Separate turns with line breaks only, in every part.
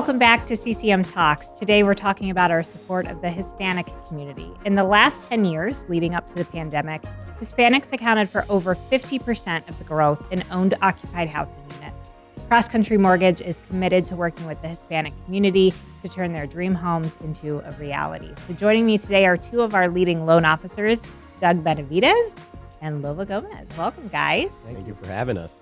Welcome back to CCM Talks. Today we're talking about our support of the Hispanic community. In the last 10 years leading up to the pandemic, Hispanics accounted for over 50% of the growth in owned occupied housing units. Cross Country Mortgage is committed to working with the Hispanic community to turn their dream homes into a reality. So joining me today are two of our leading loan officers, Doug Benavides and Lova Gomez. Welcome, guys.
Thank you for having us.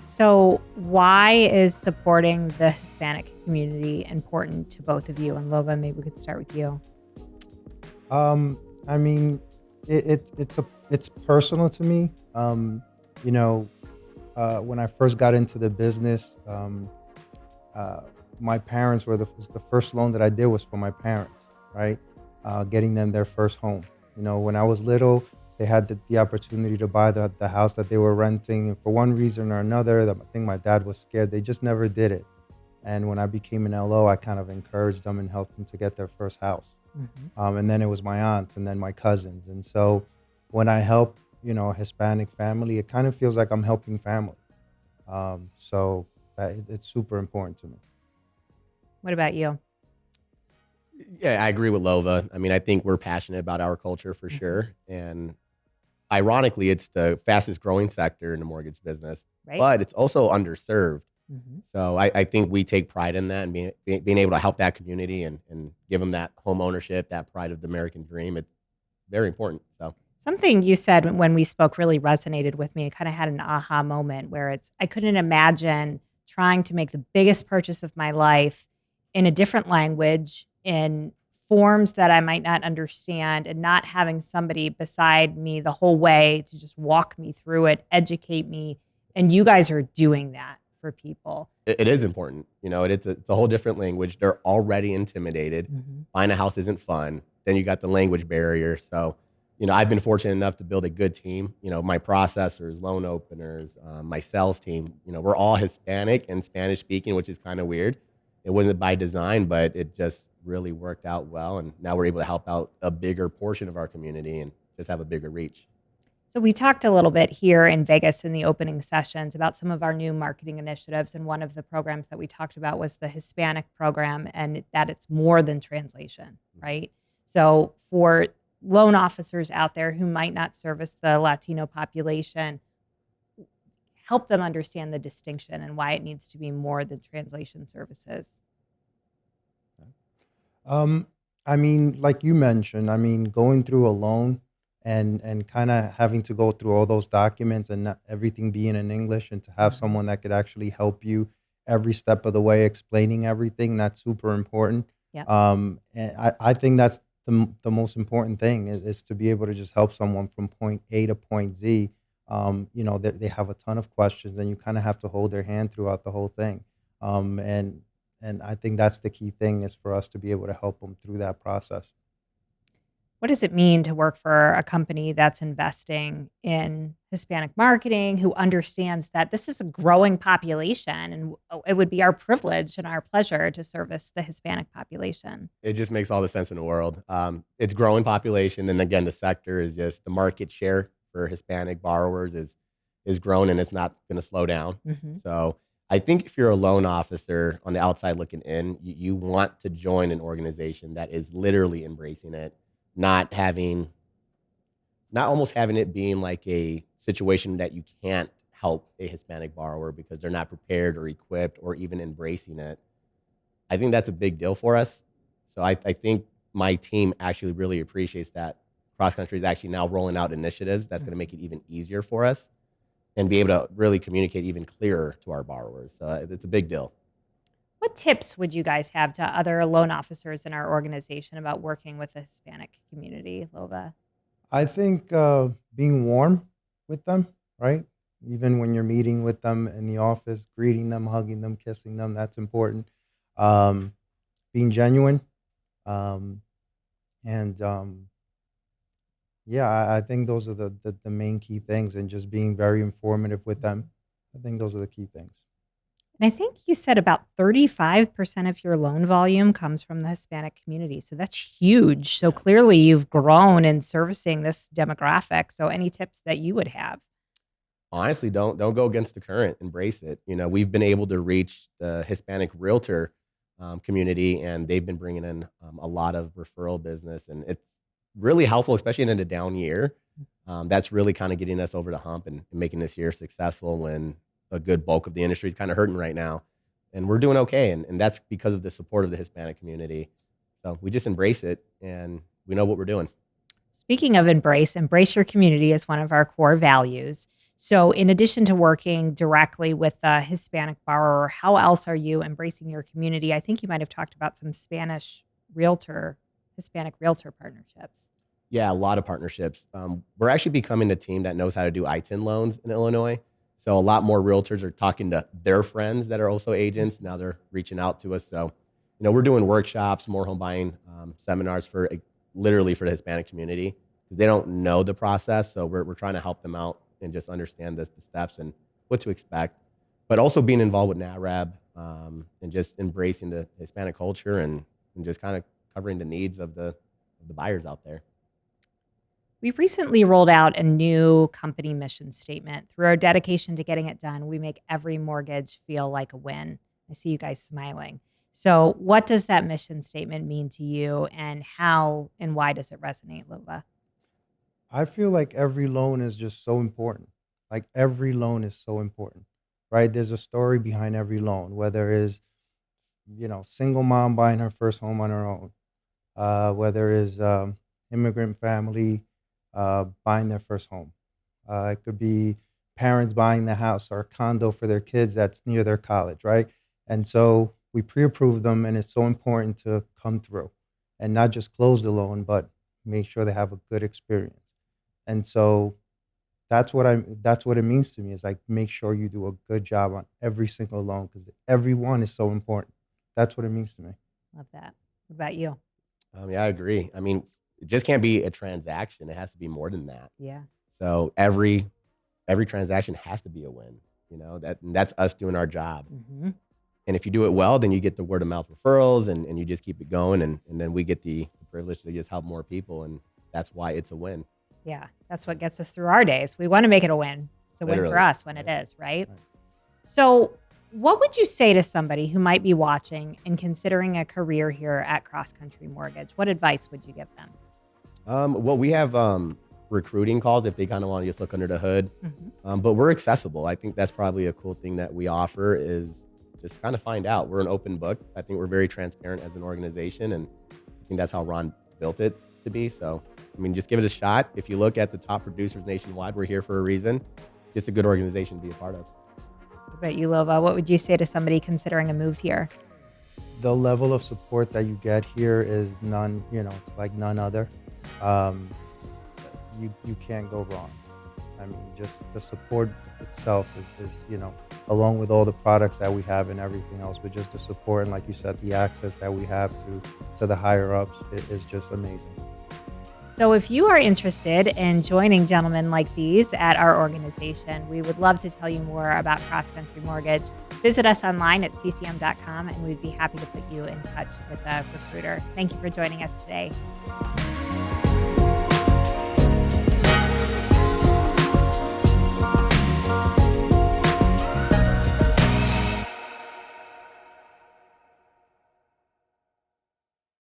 So why is supporting the Hispanic community important to both of you? And Lova, maybe we could start with you.
I mean, it's personal to me. When I first got into the business, my parents were the first loan that I did was for my parents, right? Getting them their first home. You know, when I was little, they had the opportunity to buy the house that they were renting. And for one reason or another, I think my dad was scared. They just never did it. And when I became an LO, I kind of encouraged them and helped them to get their first house. Mm-hmm. And then it was my aunts and then my cousins. And so when I help, a Hispanic family, it kind of feels like I'm helping family. So it's super important to me.
What about you?
Yeah, I agree with Lova. I mean, I think we're passionate about our culture for sure. And ironically, it's the fastest growing sector in the mortgage business, right? But it's also underserved. Mm-hmm. So I think we take pride in that and being able to help that community and give them that home ownership, that pride of the American dream. It's very important. So
something you said when we spoke really resonated with me. I kind of had an aha moment where I couldn't imagine trying to make the biggest purchase of my life in a different language, in forms that I might not understand, and not having somebody beside me the whole way to just walk me through it, educate me. And you guys are doing that for people.
It is important. It's a whole different language. They're already intimidated. Mm-hmm. Buying a house isn't fun. Then you got the language barrier. So, I've been fortunate enough to build a good team. My processors, loan openers, my sales team, we're all Hispanic and Spanish speaking, which is kind of weird. It wasn't by design, but it just really worked out well. And now we're able to help out a bigger portion of our community and just have a bigger reach.
So we talked a little bit here in Vegas in the opening sessions about some of our new marketing initiatives. And one of the programs that we talked about was the Hispanic program, and that it's more than translation, right? So for loan officers out there who might not service the Latino population, help them understand the distinction and why it needs to be more than translation services.
I mean, like you mentioned, going through a loan and kind of having to go through all those documents and not everything being in English, and to have someone that could actually help you every step of the way, explaining everything, that's super important. Yep. And I think that's the most important thing is to be able to just help someone from point A to point Z. They have a ton of questions, and you kind of have to hold their hand throughout the whole thing. And I think that's the key thing, is for us to be able to help them through that process.
What does it mean to work for a company that's investing in Hispanic marketing, who understands that this is a growing population, and it would be our privilege and our pleasure to service the Hispanic population?
It just makes all the sense in the world. It's growing population. And again, the sector is just the market share for Hispanic borrowers is grown, and it's not going to slow down. Mm-hmm. So I think if you're a loan officer on the outside looking in, you want to join an organization that is literally embracing it, not almost having it being like a situation that you can't help a Hispanic borrower because they're not prepared or equipped or even embracing it. I think that's a big deal for us. So I think my team actually really appreciates that. Cross Country is actually now rolling out initiatives that's going to make it even easier for us and be able to really communicate even clearer to our borrowers. So it's a big deal.
What tips would you guys have to other loan officers in our organization about working with the Hispanic community, Lova?
I think being warm with them, right? Even when you're meeting with them in the office, greeting them, hugging them, kissing them, that's important. Being genuine. I think those are the main key things, and just being very informative with them. I think those are the key things.
And I think you said about 35% of your loan volume comes from the Hispanic community. So that's huge. So clearly you've grown in servicing this demographic. So any tips that you would have?
Honestly, don't go against the current. Embrace it. We've been able to reach the Hispanic Realtor community, and they've been bringing in a lot of referral business, and it's really helpful, especially in a down year. That's really kind of getting us over the hump and making this year successful when a good bulk of the industry is kind of hurting right now. And we're doing okay. And that's because of the support of the Hispanic community. So we just embrace it and we know what we're doing.
Speaking of embrace your community is one of our core values. So, in addition to working directly with the Hispanic borrower, how else are you embracing your community? I think you might have talked about some Hispanic realtor partnerships.
Yeah, a lot of partnerships. We're actually becoming a team that knows how to do I-10 loans in Illinois. So a lot more realtors are talking to their friends that are also agents. Now they're reaching out to us. So, we're doing workshops, more home buying seminars literally for the Hispanic community because they don't know the process. So we're trying to help them out and just understand the steps and what to expect. But also being involved with NARAB and just embracing the Hispanic culture and just kind of covering the needs of the buyers out there.
We recently rolled out a new company mission statement. Through our dedication to getting it done, we make every mortgage feel like a win. I see you guys smiling. So, what does that mission statement mean to you, and how and why does it resonate, Lova?
I feel like every loan is just so important. Like every loan is so important, right? There's a story behind every loan, whether it's, single mom buying her first home on her own, whether it's immigrant family buying their first home. It could be parents buying the house or a condo for their kids that's near their college, right? And so we pre-approve them, and it's so important to come through and not just close the loan, but make sure they have a good experience. And so that's what it means to me is like make sure you do a good job on every single loan because every one is so important. That's what it means to me.
Love that. What about you?
Yeah, I agree. I mean, it just can't be a transaction. It has to be more than that.
Yeah.
So every transaction has to be a win. That's us doing our job.
Hmm.
And if you do it well, then you get the word of mouth referrals and you just keep it going. And then we get the privilege to just help more people. And that's why it's a win.
Yeah. That's what gets us through our days. We want to make it a win. It's a win for
Literally.
us when it is, right? So, what would you say to somebody who might be watching and considering a career here at Cross Country Mortgage? What advice would you give them?
Well, we have recruiting calls if they kind of want to just look under the hood.
Mm-hmm.
But we're accessible. I think that's probably a cool thing that we offer is just kind of find out. We're an open book. I think we're very transparent as an organization, and I think that's how Ron built it to be. So, I mean, just give it a shot. If you look at the top producers nationwide, we're here for a reason. It's a good organization to be a part of.
What about you, Lova? What would you say to somebody considering a move here?
The level of support that you get here is it's like none other. You can't go wrong. I mean, just the support itself is along with all the products that we have and everything else, but just the support and like you said, the access that we have to the higher ups is just amazing.
So if you are interested in joining gentlemen like these at our organization, we would love to tell you more about Cross Country Mortgage. Visit us online at ccm.com and we'd be happy to put you in touch with a recruiter. Thank you for joining us today.